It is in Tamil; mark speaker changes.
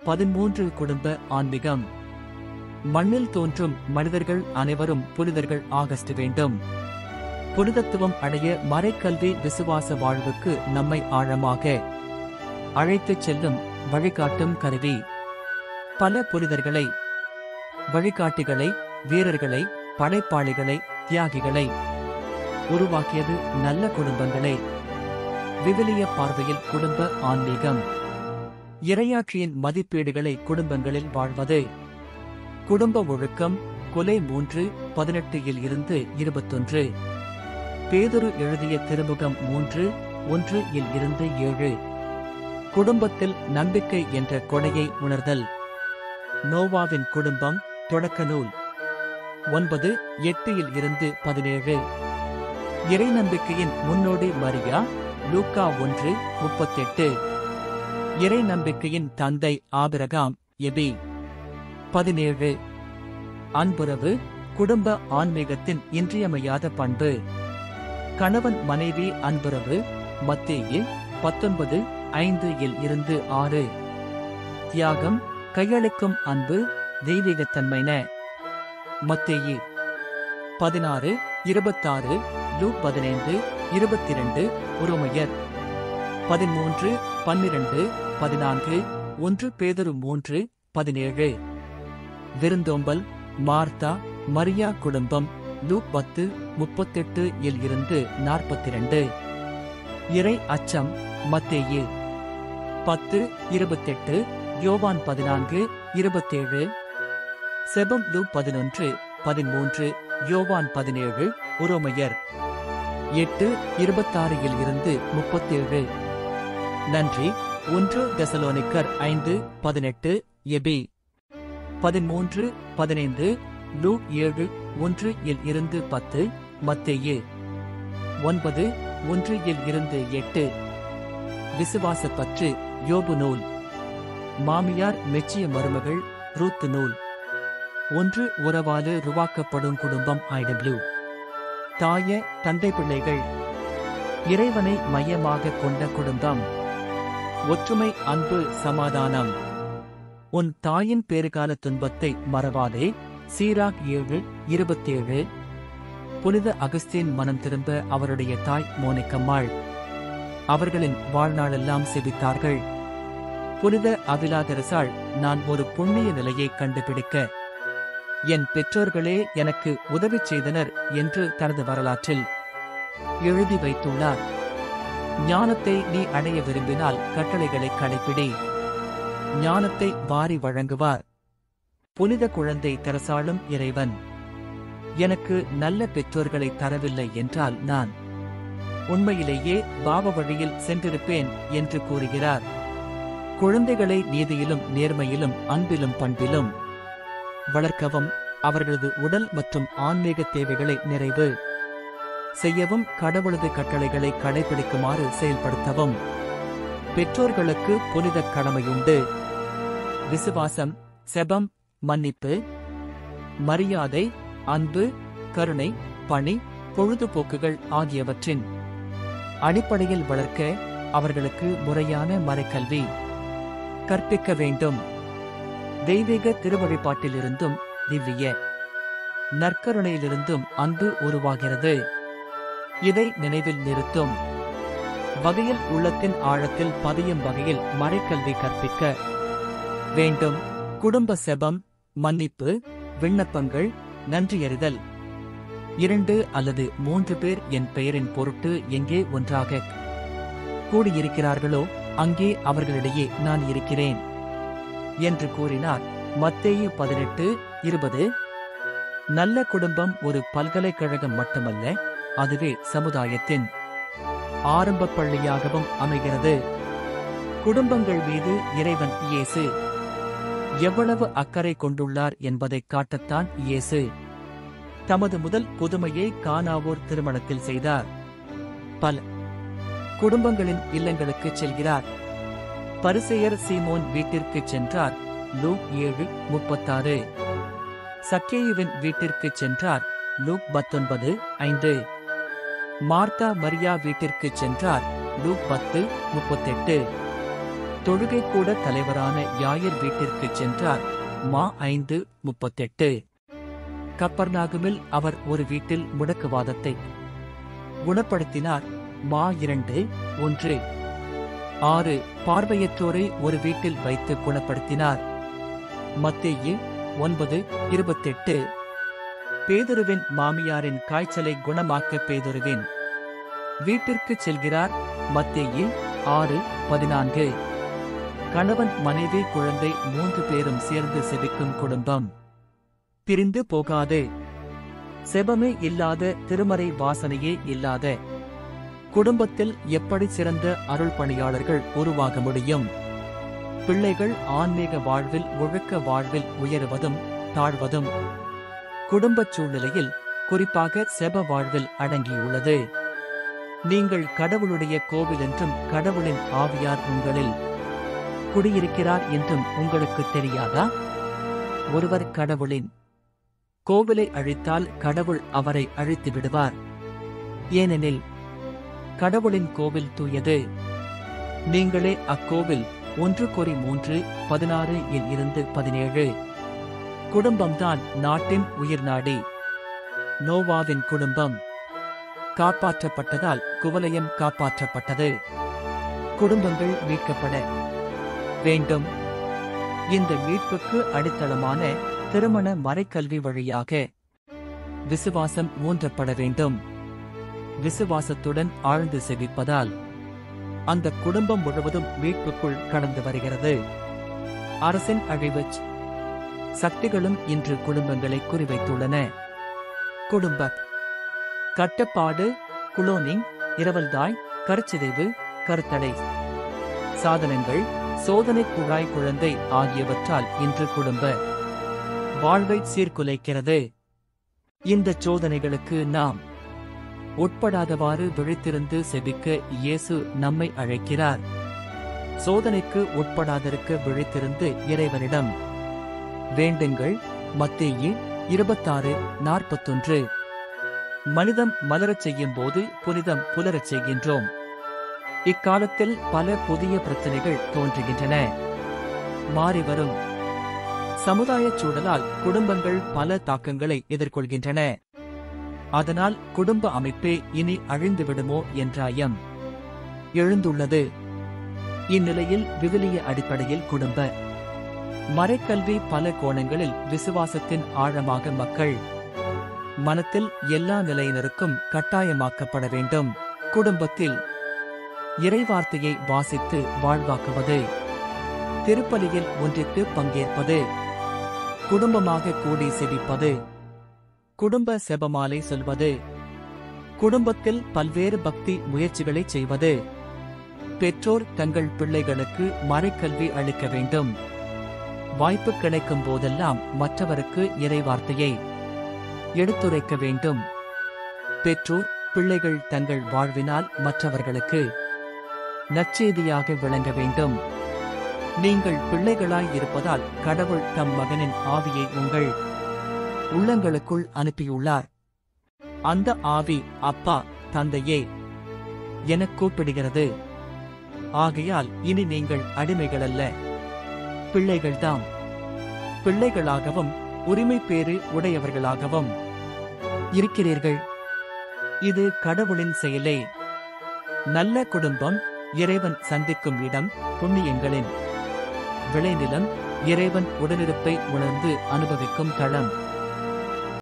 Speaker 1: 13 குடும்ப ஆன்மீகம். மண்ணில் தோன்றும் மனிதர்கள் அனைவரும் புனிதர்கள் ஆகஸ்ட் வேண்டும். புனிதத்துவம் அடைய மறைக்கல்வி விசுவாச வாழ்வுக்கு நம்மை ஆழமாக அழைத்துச் செல்லும் வழிகாட்டும் கருவி. பல புனிதர்களை, வழிகாட்டிகளை, வீரர்களை, படைப்பாளிகளை, தியாகிகளை உருவாக்கியது நல்ல குடும்பங்களே. விவிலிய பார்வையில் குடும்ப ஆன்மீகம். இறையாட்சியின் மதிப்பீடுகளை குடும்பங்களில் வாழ்வது. குடும்ப ஒழுக்கம். கொலை 3:18 இருந்து 21. பேதுரு எழுதிய திருமுகம் 3:1 இருந்து 7. குடும்பத்தில் நம்பிக்கை என்ற கொடையை உணர்தல். நோவாவின் குடும்பம். தொடக்க நூல் 9:8 இருந்து 17. இறை நம்பிக்கையின் முன்னோடி மரியா. லூக்கா 1:38. இறை நம்பிக்கையின் தந்தை ஆபிரகாம். எபி 17. அன்புறவு. குடும்ப ஆன்மீகத்தின் இன்றியமையாத பண்பு. கணவன் மனைவி அன்புறவு. மத்தேயு 19:5 இருந்து 6. தியாகம். கையளிக்கும் அன்பு. தெய்வீகத்தன்மைன. மத்தேயு 16:26. லூக் 15:22. உரோமையர் 13:12-14. 1 பேதுரு 3:17. விருந்தோம்பல். மார்த்தா மரியா குடும்பம். லூக் 10:38 இருந்து 42. இறை அச்சம். மத்தேயு 10:28. யோவான் 14:27. செபம். லூக் 11:13. யோவான் 17. உரோமையர் 8:26 இருந்து 37. நன்றி. 1 தெசலோனிக்கர் 5:18. எபி 13:15. லூக் 7:1 இருந்து 10. மத்தேயு 9:1 இருந்து 8. விசுவாசப்பற்று. யோபு நூல். மாமியார் மெச்சிய மருமகள். ரூத் நூல். 1 உறவால உருவாக்கப்படும் குடும்பம். IW. தாய தந்தை பிள்ளைகள். இறைவனை மையமாக கொண்ட குடும்பம். ஒற்றுமை, அன்பு, சமாதானம். உன் தாயின் பேறுகால துன்பத்தை மறவாதே. சீராக் 7:27. புனித அகஸ்தீன் மனம் திரும்ப அவருடைய தாய் மோனிக்கம்மாள். அவர்களின் வாழ்நாளெல்லாம் செபித்தார்கள். புனித அவிலா தெரசாள். நான் ஒரு புண்ணிய நிலையை கண்டுபிடிக்க என் பெற்றோர்களே எனக்கு உதவி செய்தனர் என்று தனது வரலாற்றில் எழுதி வைத்துள்ளார். ஞானத்தை நீ அடைய விரும்பினால் கட்டளைகளை கடைப்பிடி. ஞானத்தை வாரி வழங்குவார். புனித குழந்தை தெரசாளும் இறைவன் எனக்கு நல்ல பெற்றோர்களை தரவில்லை என்றால் நான் உண்மையிலேயே பாவ வழியில் சென்றிருப்பேன் என்று கூறுகிறார். குழந்தைகளை நீதியிலும் நேர்மையிலும் அன்பிலும் பண்பிலும் வளர்க்கவும், அவர்களது உடல் மற்றும் ஆன்மீக தேவைகளை நிறைவு செய்யவும், கடவுளது கட்டளைகளை கடைபிடிக்குமாறு செயல்படுத்தவும் பெற்றோர்களுக்கு புனித கடமையுண்டு. விசுவாசம். செபம். மன்னிப்பு, மரியாதை, அன்பு, கருணை, பணி, பொழுதுபோக்குகள் ஆகியவற்றின் அடிப்படையில் வளர்க்க அவர்களுக்கு முறையான மறைக்கல்வி கற்பிக்க வேண்டும். தெய்வீக திருவழிபாட்டிலிருந்தும் திவ்ய நற்கருணையிலிருந்தும் அன்பு உருவாகிறது. இதை நினைவில் நிறுத்தும் வகையில் உள்ளத்தின் ஆழத்தில் பதியும் வகையில் மறைக்கல்வி கற்பிக்க வேண்டும். குடும்ப செபம். மன்னிப்பு, விண்ணப்பங்கள், நன்றியறிதல். 2 அல்லது 3 பேர் என் பெயரின் பொருட்டு எங்கே ஒன்றாக கூடியிருக்கிறார்களோ அங்கே அவர்களிடையே நான் இருக்கிறேன் என்று கூறினார். மத்தேயு 18:20. நல்ல குடும்பம் ஒரு பல்கலைக்கழகம் மட்டுமல்ல, அதுவே சமுதாயத்தின் ஆரம்ப பள்ளியாகவும் அமைகிறது. குடும்பங்கள் மீது இறைவன் இயேசு எவ்வளவு அக்கறை கொண்டுள்ளார் என்பதைக் காட்டத்தான் இயேசு தமது முதல் புதுமையை கானாவூர் திருமணத்தில் செய்தார். பல குடும்பங்களின் இல்லங்களுக்குச் செல்கிறார். பரிசேயர் சீமோன் வீட்டிற்குச் சென்றார். லூக் 7:36. சக்கேயுவின் வீட்டிற்குச் சென்றார். லூக் 19:5. மார்த்தா மரியா வீட்டிற்குச் சென்றார். லூக் 10:38. தொழுகை கூட தலைவரான யாயிர் வீட்டிற்குச் சென்றார். மா 5:38. கப்பர்நாகுமில் அவர் ஒரு வீட்டில் முடக்குவாதத்தை குணப்படுத்தினார். மா 2:1. 6 பார்வையற்றோரை ஒரு வீட்டில் வைத்து குணப்படுத்தினார். மத்தேயு 9:28. பேதுருவின் மாமியாரின் காய்ச்சலை குணமாக்க பேதுருவின் வீட்டிற்குச் செல்கிறார். மத்தேயு 6:14. கணவன் மனைவி குழந்தை 3 பேரும் சேர்ந்து செபிக்கும் குடும்பம் பிரிந்து போகாது. செபமே இல்லாத, திருமறை வாசனையே இல்லாத குடும்பத்தில் எப்படி சிறந்த அருள் பணியாளர்கள் உருவாக முடியும்? பிள்ளைகள் ஆன்மீக வாழ்வில், ஒழுக்க வாழ்வில் உயருவதும் தாழ்வதும் குடும்பச் சூழ்நிலையில், குறிப்பாக செப வாழ்வில் அடங்கியுள்ளது. நீங்கள் கடவுளுடைய கோவில் என்றும் கடவுளின் ஆவியார் உங்களில் குடியிருக்கிறார் என்றும் உங்களுக்கு தெரியாதா? ஒருவர் கடவுளின் கோவிலை அழித்தால் கடவுள் அவரை அழித்து விடுவார். ஏனெனில் கடவுளின் கோவில் தூயது. நீங்களே அக்கோவில். 1 கொரி 3:16-17. குடும்பம்தான் நாட்டின் உயிர்நாடி. நோவாவின் குடும்பம் காப்பாற்றப்பட்டதால் குவலயம் காப்பாற்றப்பட்டது. குடும்பங்கள் மீட்கப்பட வேண்டும். இந்த மீட்புக்கு அடித்தளமான திருமண மறைக்கல்வி வழியாக விசுவாசம் ஊன்றப்பட வேண்டும். விசுவாசத்துடன் ஆழ்ந்து செவிப்பதால் அந்த குடும்பம் முழுவதும் மீட்புக்குள் கடந்து வருகிறது. அரசின் அழிவுச் சக்திகளும் இன்று குடும்பங்களை குறிவைத்துள்ளன. குடும்ப கட்டுப்பாடு, குளோனிங், இரவல்தாய், கருச்சிதைவு, கருத்தடை சாதனங்கள், சோதனை குழாய் குழந்தை ஆகியவற்றால் இன்று குடும்ப வாழ்வை சீர்குலைக்கிறது. இந்த சோதனைகளுக்கு நாம் உட்படாதவாறு விழித்திருந்து செபிக்க இயேசு நம்மை அழைக்கிறார். சோதனைக்கு உட்படாதிருக்க விழித்திருந்து இறைவனிடம் வேண்டுங்கள். மத்தேயு 26:41. மனிதம் மலரச் செய்யும் போது புனிதம் புலரச் செய்கின்றோம். இக்காலத்தில் பல புதிய பிரச்சனைகள் தோன்றுகின்றன. மாறிவரும் சமுதாயச் சூழலால் குடும்பங்கள் பல தாக்கங்களை எதிர்கொள்கின்றன. அதனால் குடும்ப அமைப்பே இனி அழிந்துவிடுமோ என்ற ஐயம் எழுந்துள்ளது. இந்நிலையில் விவிலிய அடிப்படையில் குடும்ப மறைக்கல்வி பல கோணங்களில் விசுவாசத்தின் ஆழமாக மக்கள் மனத்தில் எல்லா நிலையினருக்கும் கட்டாயமாக்கப்பட வேண்டும். குடும்பத்தில் இறைவார்த்தையை வாசித்து வாழ்வாக்குவது, திருப்பலியில் ஒன்றித்து பங்கேற்பது, குடும்பமாக கூடி செபிப்பது, குடும்ப செபமாலை சொல்வது, குடும்பத்தில் பல்வேறு பக்தி முயற்சிகளை செய்வது, பெற்றோர் தங்கள் பிள்ளைகளுக்கு மறைக்கல்வி அளிக்க வேண்டும். வாய்ப்பு கிடைக்கும் போதெல்லாம் மற்றவருக்கு இறைவார்த்தையை எடுத்துரைக்க வேண்டும். பெற்றோர் பிள்ளைகள் தங்கள் வாழ்வினால் மற்றவர்களுக்கு நற்செய்தியாக விளங்க வேண்டும். நீங்கள் பிள்ளைகளாய் இருப்பதால் கடவுள் தம் மகனின் ஆவியை உங்கள் உள்ளங்களுக்குள் அனுப்பியுள்ளார். அந்த ஆவி அப்பா, தந்தையே எனக் கூப்பிடுகிறது. ஆகையால் இனி நீங்கள் அடிமைகளல்ல, பிள்ளைகள்தாம். பிள்ளைகளாகவும் உரிமை பேறு உடையவர்களாகவும் இருக்கிறீர்கள். இது கடவுளின் செயலே. நல்ல குடும்பம் இறைவன் சந்திக்கும் இடம், புண்ணியங்களின் விளைநிலம், இறைவன் உடனிருப்பை உணர்ந்து அனுபவிக்கும் தளம்.